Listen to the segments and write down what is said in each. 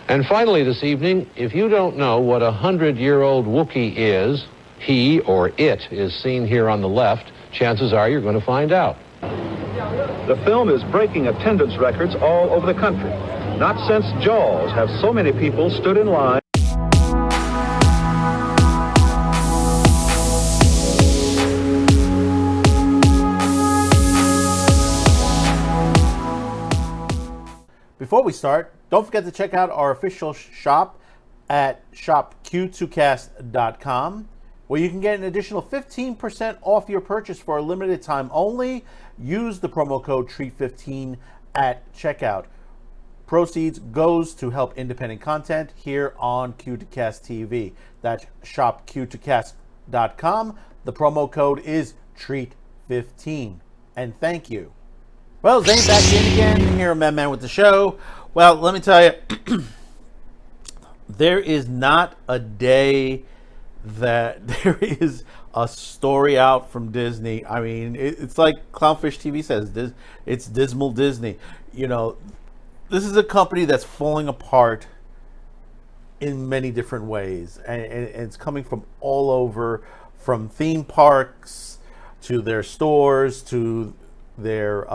And finally this evening, if you don't know what a 100-year-old Wookiee is, he or it is seen here on the left, chances are you're going to find out. The film is breaking attendance records all over the country. Not since Jaws have so many people stood in line. Before we start, don't forget to check out our official shop at shopq2cast.com, where you can get an additional 15% off your purchase for a limited time only. Use the promo code TREAT15 at checkout. Proceeds goes to help independent content here on Q2Cast TV. That's shopq2cast.com. The promo code is TREAT15. And thank you. Well, Zane back in again here on Man with the Show. Well, let me tell you, there is not a day that there is a story out from Disney. I mean, it's like Clownfish TV says, it's dismal Disney. You know, this is a company that's falling apart in many different ways. And it's coming from all over, from theme parks to their stores to their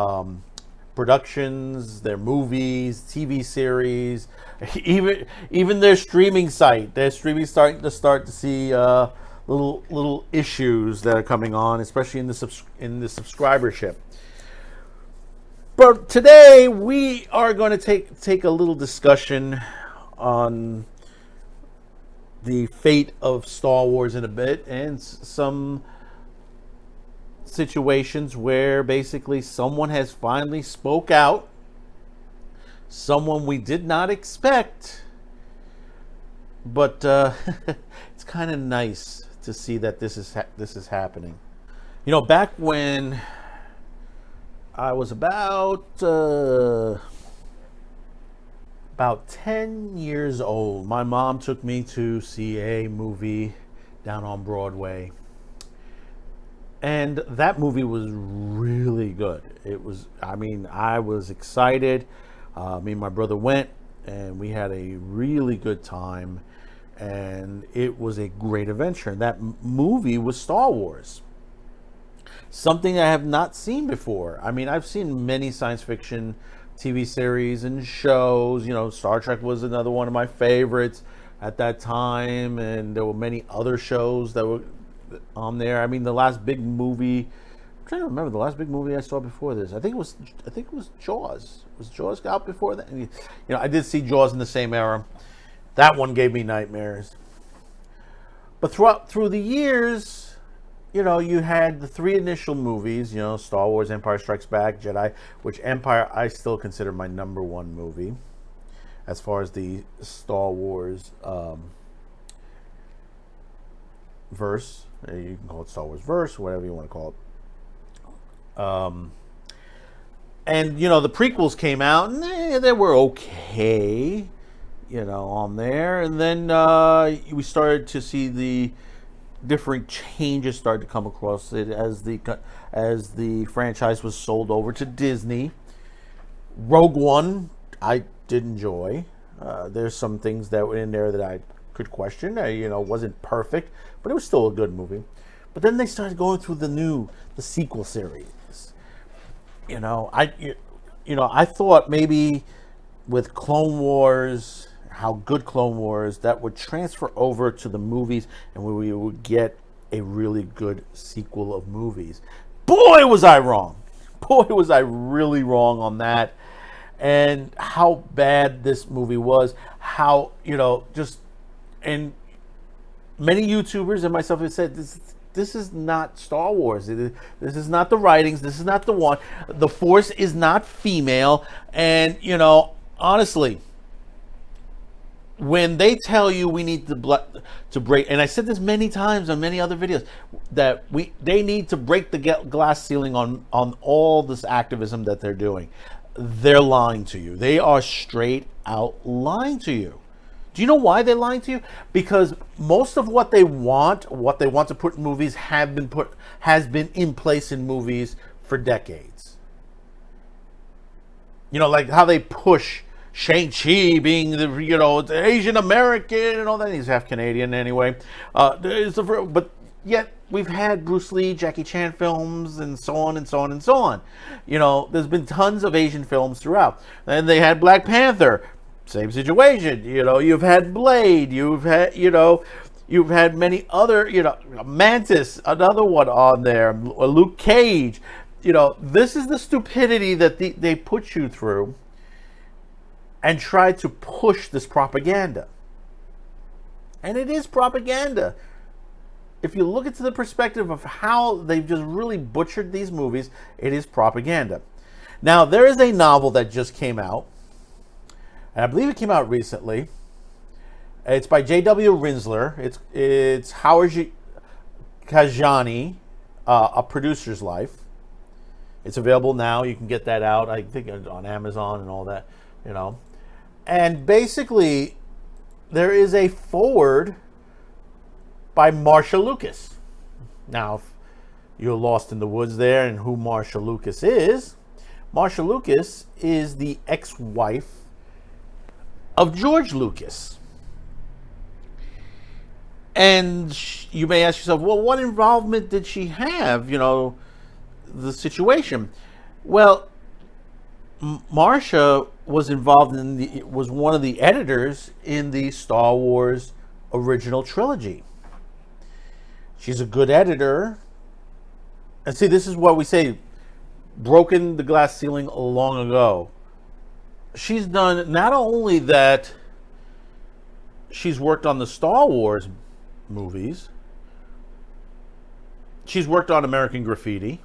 productions, their movies, TV series, even their streaming site. Their streaming starting to see little issues that are coming on, especially in the subscribership. But today we are going to take a little discussion on the fate of Star Wars in a bit, and some situations where basically someone has finally spoke out, someone we did not expect, but it's kind of nice to see that this is happening. You know, back when I was about 10 years old, my mom took me to see a movie down on Broadway. And that movie was really good. It was, I mean, I was excited. Me and my brother went, and we had a really good time. And it was a great adventure. And that movie was Star Wars. Something I have not seen before. I mean, I've seen many science fiction TV series and shows. You know, Star Trek was another one of my favorites at that time. And there were many other shows that were on there. I mean, the last big movie, I'm trying to remember the last big movie I saw before this. I think it was Jaws. Was Jaws out before that? And, you know, I did see Jaws in the same era. That one gave me nightmares. But through the years, you know, you had the three initial movies, you know, Star Wars, Empire Strikes Back, Jedi, which Empire I still consider my number one movie as far as the Star Wars verse. You can call it Star Wars verse, whatever you want to call it. And, you know, the prequels came out, and they were okay, you know, on there. And then we started to see the different changes start to come across it as the franchise was sold over to Disney. Rogue One, I did enjoy. There's some things that were in there that I could question. You know, wasn't perfect, but it was still a good movie. But then they started going through the sequel series. You know, I thought maybe with Clone Wars, how good Clone Wars, that would transfer over to the movies, and we would get a really good sequel of movies. Boy, was I wrong. Boy, was I really wrong on that. And how bad this movie was. How, you know, just, and many YouTubers and myself have said, this is not Star Wars. This is not the writings. This is not the one. The Force is not female. And, you know, honestly, when they tell you we need to break, and I said this many times on many other videos, that they need to break the glass ceiling on all this activism that they're doing. They're lying to you. They are straight out lying to you. Do you know why they're lying to you? Because most of what they want to put in movies has been in place in movies for decades. You know, like how they push Shang-Chi being the Asian American and all that. He's half Canadian anyway. But yet we've had Bruce Lee, Jackie Chan films, and so on and so on and so on. There's been tons of Asian films throughout. And they had Black Panther, same situation. You've had Blade. You've had many other. Mantis, another one on there. Luke Cage. This is the stupidity that they put you through, and try to push this propaganda. And it is propaganda. If you look into the perspective of how they've just really butchered these movies, it is propaganda. Now, there is a novel that just came out, and I believe it came out recently. It's by J.W. Rinsler. It's Howard Kajani, A Producer's Life. It's available now. You can get that out, I think, on Amazon and all that, And basically, there is a foreword by Marcia Lucas. Now, if you're lost in the woods there and who Marcia Lucas is the ex-wife of George Lucas. And you may ask yourself, well, what involvement did she have, the situation? Well, Marcia was involved was one of the editors in the Star Wars original trilogy. She's a good editor. And see, this is what we say, broken the glass ceiling long ago. She's done, not only that she's worked on the Star Wars movies, she's worked on American Graffiti.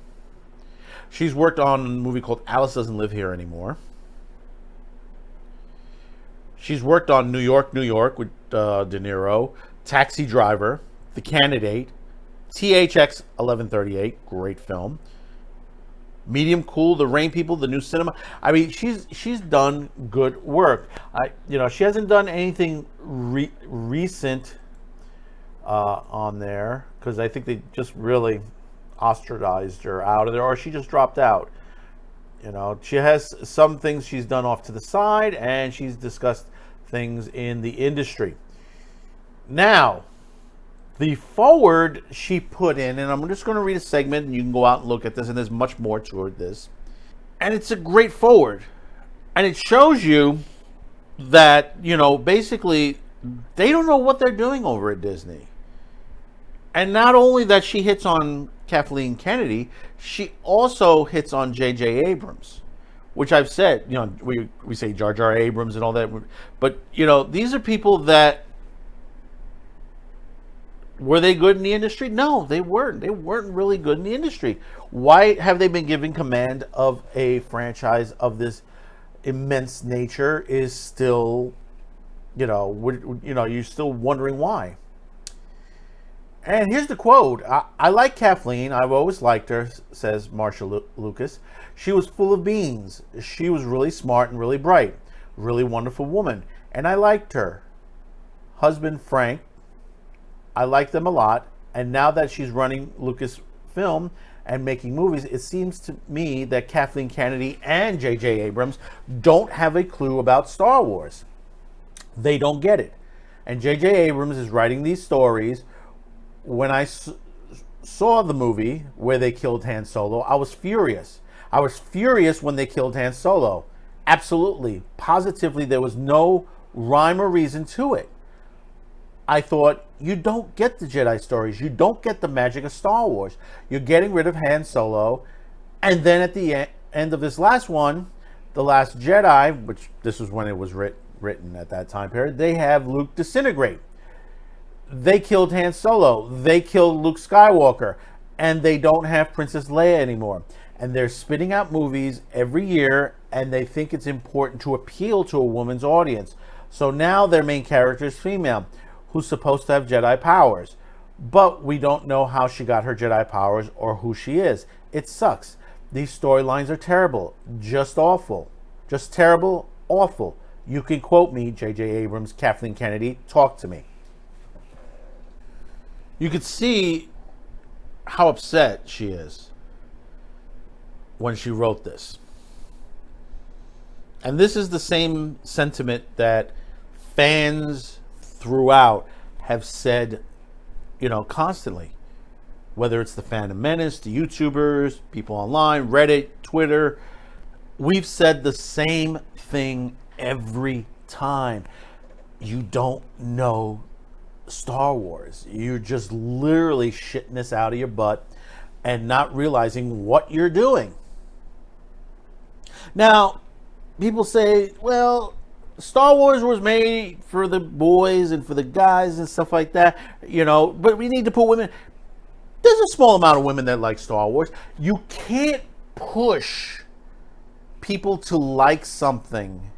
She's worked on a movie called Alice Doesn't Live Here Anymore. She's worked on New York with De Niro, Taxi Driver, The Candidate, THX 1138, great film. Medium Cool, The Rain People, The New Cinema. I mean, she's done good work. She hasn't done anything recent on there, because I think they just really ostracized her out of there, or she just dropped out. She has some things she's done off to the side, and she's discussed things in the industry. Now, the forward she put in, and I'm just going to read a segment, and you can go out and look at this, and there's much more to this. And it's a great forward. And it shows you that, basically, they don't know what they're doing over at Disney. And not only that she hits on Kathleen Kennedy, she also hits on J.J. Abrams, which I've said, we say Jar Jar Abrams and all that. But, these are people that, were they good in the industry? No, they weren't. They weren't really good in the industry. Why have they been given command of a franchise of this immense nature is still, you're still wondering why. And here's the quote. I like Kathleen. I've always liked her, says Marcia Lucas. She was full of beans. She was really smart and really bright. Really wonderful woman. And I liked her. Husband, Frank, I like them a lot. And now that she's running Lucasfilm and making movies, it seems to me that Kathleen Kennedy and J.J. Abrams don't have a clue about Star Wars. They don't get it. And J.J. Abrams is writing these stories. When I saw the movie where they killed Han Solo, I was furious. I was furious when they killed Han Solo. Absolutely, positively, there was no rhyme or reason to it. I thought, you don't get the Jedi stories. You don't get the magic of Star Wars. You're getting rid of Han Solo. And then at the end of this last one, The Last Jedi, which this was when it was written at that time period, they have Luke disintegrate. They killed Han Solo. They killed Luke Skywalker. And they don't have Princess Leia anymore. And they're spitting out movies every year, and they think it's important to appeal to a woman's audience. So now their main character is female, who's supposed to have Jedi powers. But we don't know how she got her Jedi powers or who she is. It sucks. These storylines are terrible. Just awful. Just terrible, awful. You can quote me, J.J. Abrams, Kathleen Kennedy. Talk to me. You could see how upset she is when she wrote this. And this is the same sentiment that fans throughout have said, constantly. Whether it's the Phantom Menace, the YouTubers, people online, Reddit, Twitter, we've said the same thing every time. You don't know Star Wars. You're just literally shitting this out of your butt and not realizing what you're doing. Now, people say, well, Star Wars was made for the boys and for the guys and stuff like that, but we need to put women. There's a small amount of women that like Star Wars. You can't push people to like something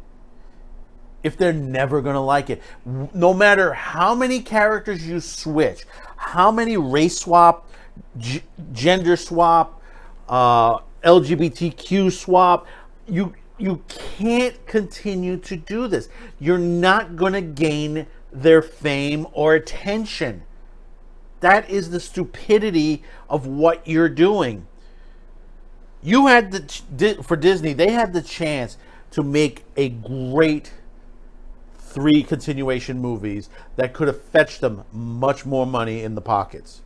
if they're never going to like it. No matter how many characters you switch, how many race swap, gender swap, LGBTQ swap, you can't continue to do this. You're not going to gain their fame or attention. That is the stupidity of what you're doing. You had for Disney, they had the chance to make a great 3 continuation movies that could have fetched them much more money in the pockets.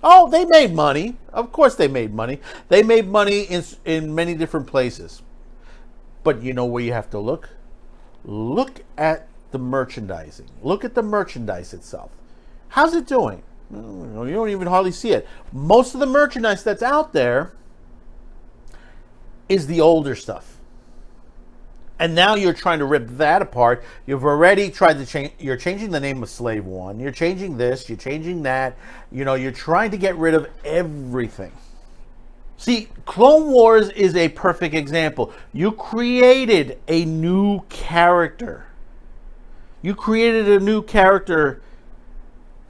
Oh, they made money. Of course they made money. They made money in many different places. But you know where you have to look? Look at the merchandising. Look at the merchandise itself. How's it doing? You don't even hardly see it. Most of the merchandise that's out there is the older stuff. And now you're trying to rip that apart. You've already tried to change. You're changing the name of Slave One. You're changing this. You're changing that. You're trying to get rid of everything. See, Clone Wars is a perfect example. You created a new character. You created a new character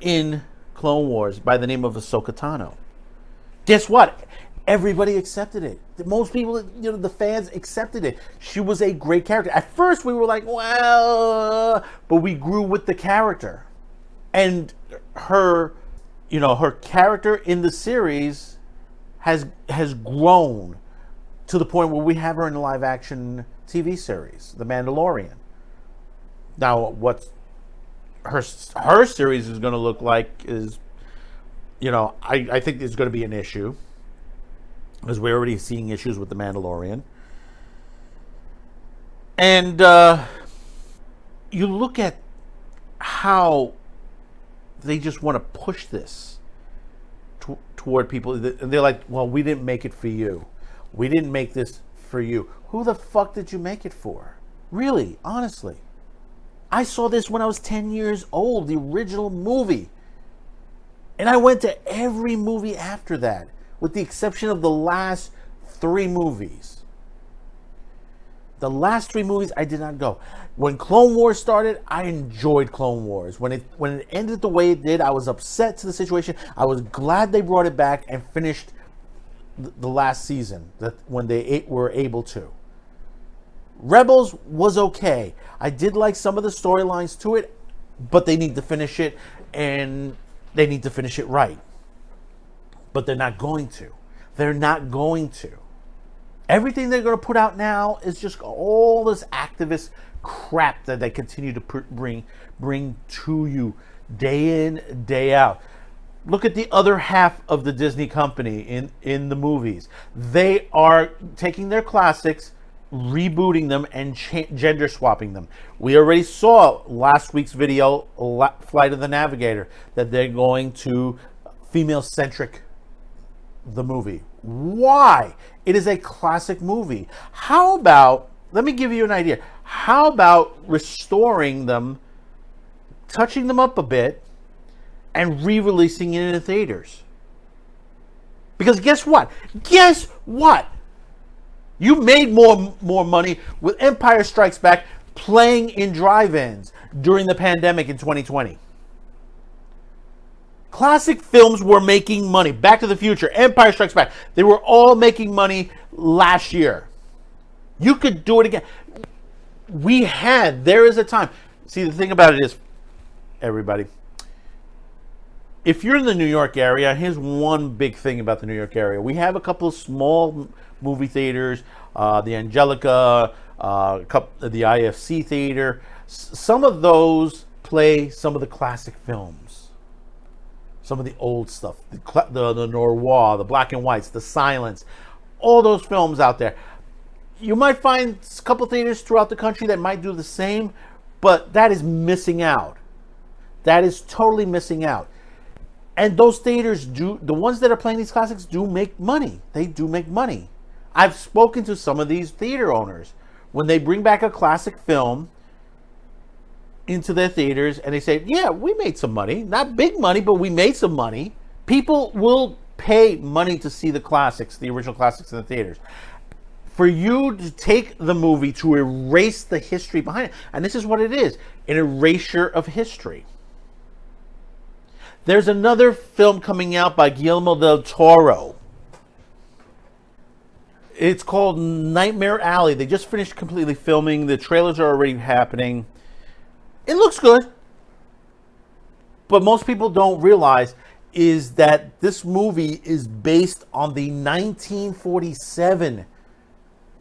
in Clone Wars by the name of Ahsoka Tano. Guess what? Everybody accepted it. Most people, the fans accepted it. She was a great character. At first, we were like, well, but we grew with the character. And her character in the series has grown to the point where we have her in a live action TV series, The Mandalorian. Now, what her series is going to look like is, I think there's going to be an issue, because we're already seeing issues with The Mandalorian. And you look at how they just want to push this toward people. And they're like, well, we didn't make it for you. We didn't make this for you. Who the fuck did you make it for? Really, honestly. I saw this when I was 10 years old, the original movie. And I went to every movie after that, with the exception of the last 3 movies. The last 3 movies, I did not go. When Clone Wars started, I enjoyed Clone Wars. When it ended the way it did, I was upset to the situation. I was glad they brought it back and finished the last season, when they were able to. Rebels was okay. I did like some of the storylines to it, but they need to finish it, and they need to finish it right. But they're not going to. They're not going to. Everything they're going to put out now is just all this activist crap that they continue to bring to you day in, day out. Look at the other half of the Disney company in the movies. They are taking their classics, rebooting them, and gender swapping them. We already saw last week's video, Flight of the Navigator, that they're going to female-centric the movie. Why? It is a classic movie. How about, let me give you an idea. How about restoring them, touching them up a bit, and re-releasing it in the theaters? Because guess what? Guess what? You made more money with Empire Strikes Back playing in drive-ins during the pandemic in 2020. Classic films were making money. Back to the Future, Empire Strikes Back. They were all making money last year. You could do it again. There is a time. See, the thing about it is, everybody, if you're in the New York area, here's one big thing about the New York area. We have a couple of small movie theaters, the Angelica, the IFC Theater. Some of those play some of the classic films, some of the old stuff, the noir, the black and whites, the silence, all those films out there. You might find a couple theaters throughout the country that might do the same, but that is missing out. That is totally missing out. And those theaters the ones that are playing these classics do make money. They do make money. I've spoken to some of these theater owners. When they bring back a classic film into their theaters and they say, yeah, we made some money. Not big money, but we made some money. People will pay money to see the classics, the original classics in the theaters. For you to take the movie to erase the history behind it, and this is what it is, an erasure of history. There's another film coming out by Guillermo del Toro. It's called Nightmare Alley. They just finished completely filming. The trailers are already happening. It looks good. But most people don't realize is that this movie is based on the 1947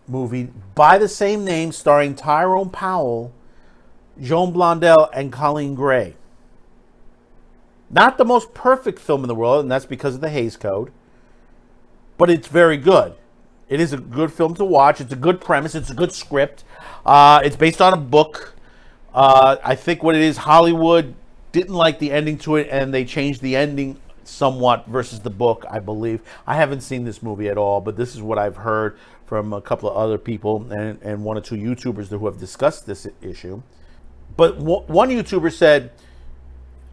movie by the same name, starring Tyrone Powell, Joan Blondell, and Colleen Gray. Not the most perfect film in the world, and that's because of the Hays Code, but it's very good. It is a good film to watch. It's a good premise. It's a good script. It's based on a book. I think what it is, Hollywood didn't like the ending to it, and they changed the ending somewhat versus the book, I believe. I haven't seen this movie at all, but this is what I've heard from a couple of other people and one or two YouTubers who have discussed this issue. But one YouTuber said,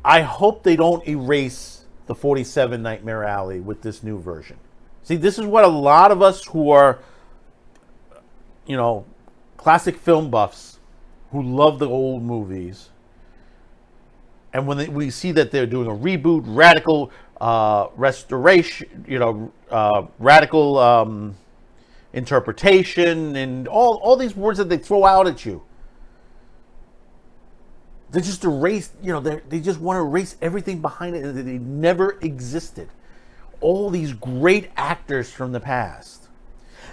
I hope they don't erase the 47 Nightmare Alley with this new version. See, this is what a lot of us who are, classic film buffs who love the old movies, and when we see that they're doing a reboot, radical restoration, radical interpretation, and all these words that they throw out at you, they just erase, they just want to erase everything behind it that they never existed. All these great actors from the past.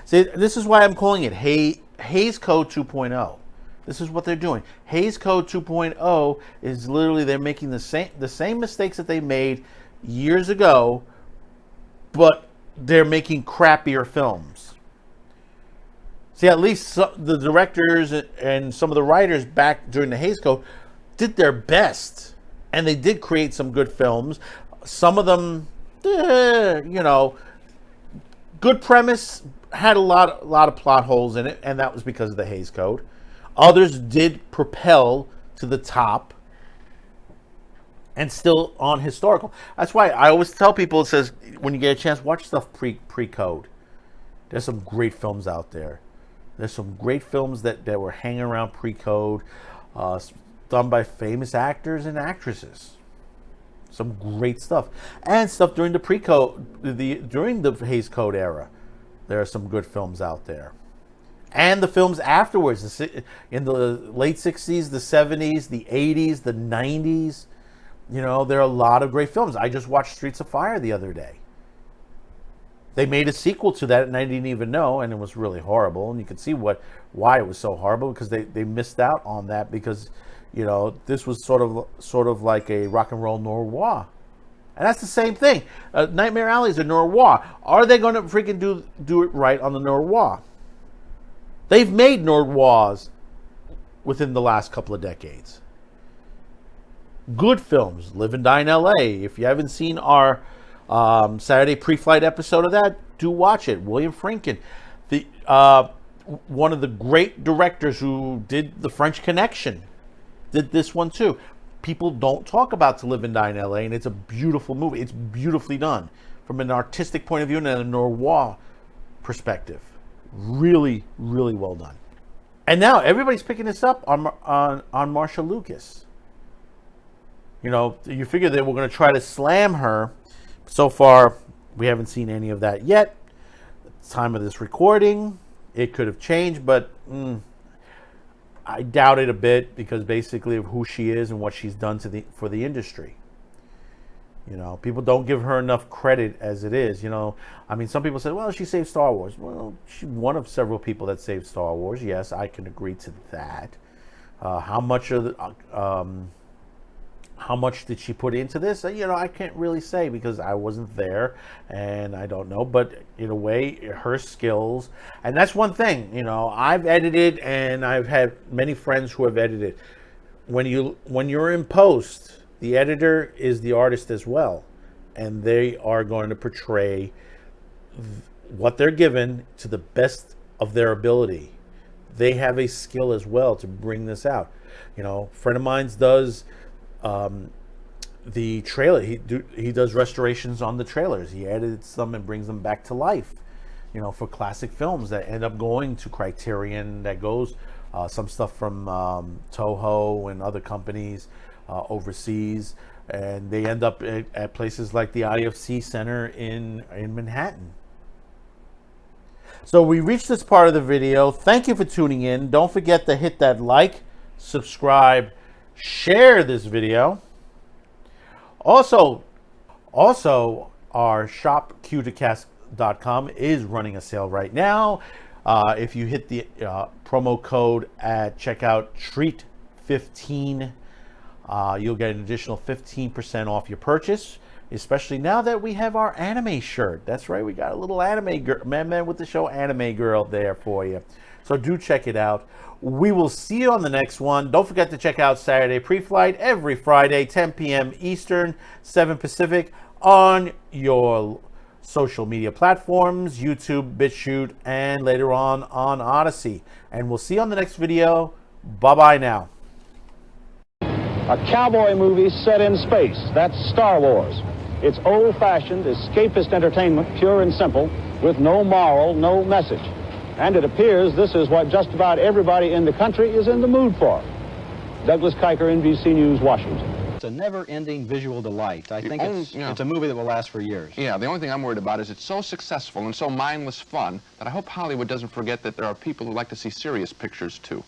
See, this is why I'm calling it Hays Code 2.0. This is what they're doing. Hays Code 2.0 is literally they're making the same mistakes that they made years ago, but they're making crappier films. See, at least the directors and some of the writers back during the Hays Code did their best, and they did create some good films. Some of them, good premise, had a lot of plot holes in it, and that was because of the Hays Code. Others did propel to the top and still on historical. That's why I always tell people, it says, when you get a chance, watch stuff pre-code. There's some great films out there. There's some great films that were hanging around pre-code, done by famous actors and actresses. Some great stuff. And stuff during the pre-code, during the Hays Code era. There are some good films out there. And the films afterwards, in the late 60s, the 70s, the 80s, the 90s. There are a lot of great films. I just watched Streets of Fire the other day. They made a sequel to that, and I didn't even know, and it was really horrible. And you could see why it was so horrible, because they missed out on that, because this was sort of like a rock and roll noir. And that's the same thing. Nightmare Alley is a noir. Are they going to freaking do it right on the noir? They've made noirs within the last couple of decades. Good films. Live and Die in L.A. If you haven't seen our Saturday pre-flight episode of that, do watch it. William Friedkin, one of the great directors who did The French Connection, did this one too. People don't talk about To Live and Die in L.A., and it's a beautiful movie. It's beautifully done from an artistic point of view and a noir perspective. Really, really well done. And now everybody's picking this up on Marcia Lucas. You figure they were going to try to slam her. So far, we haven't seen any of that yet. At the time of this recording, it could have changed, but I doubt it a bit, because basically of who she is and what she's done for the industry. You know, people don't give her enough credit as it is. You know, I mean, some people say, well, she saved Star Wars. Well, she's one of several people that saved Star Wars. Yes, I can agree to that. How much did she put into this? You know, I can't really say because I wasn't there and I don't know. But in a way, her skills, and that's one thing. You know, I've edited and I've had many friends who have edited. When you're in post, the editor is the artist as well, and they are going to portray what they're given to the best of their ability. They have a skill as well to bring this out. You know, a friend of mine does the trailer. He does restorations on the trailers. He edits them and brings them back to life. You know, for classic films that end up going to Criterion, that goes some stuff from Toho and other companies overseas, and they end up at places like the IFC Center in Manhattan. So we reached this part of the video. Thank you for tuning in. Don't forget to hit that like, subscribe, share this video. Also our shop q2cast.com is running a sale right now. If you hit the promo code at checkout TREAT15, you'll get an additional 15% off your purchase, especially now that we have our anime shirt. That's right, we got a little anime girl, man with the show anime girl there for you. So do check it out. We will see you on the next one. Don't forget to check out Saturday Pre-Flight every Friday, 10 p.m. Eastern, 7 Pacific, on your social media platforms, YouTube, BitChute, and later on Odyssey. And we'll see you on the next video. Bye-bye now. A cowboy movie set in space. That's Star Wars. It's old-fashioned, escapist entertainment, pure and simple, with no moral, no message. And it appears this is what just about everybody in the country is in the mood for. Douglas Kiker, NBC News, Washington. It's a never-ending visual delight. I think it's a movie that will last for years. Yeah, the only thing I'm worried about is it's so successful and so mindless fun that I hope Hollywood doesn't forget that there are people who like to see serious pictures, too.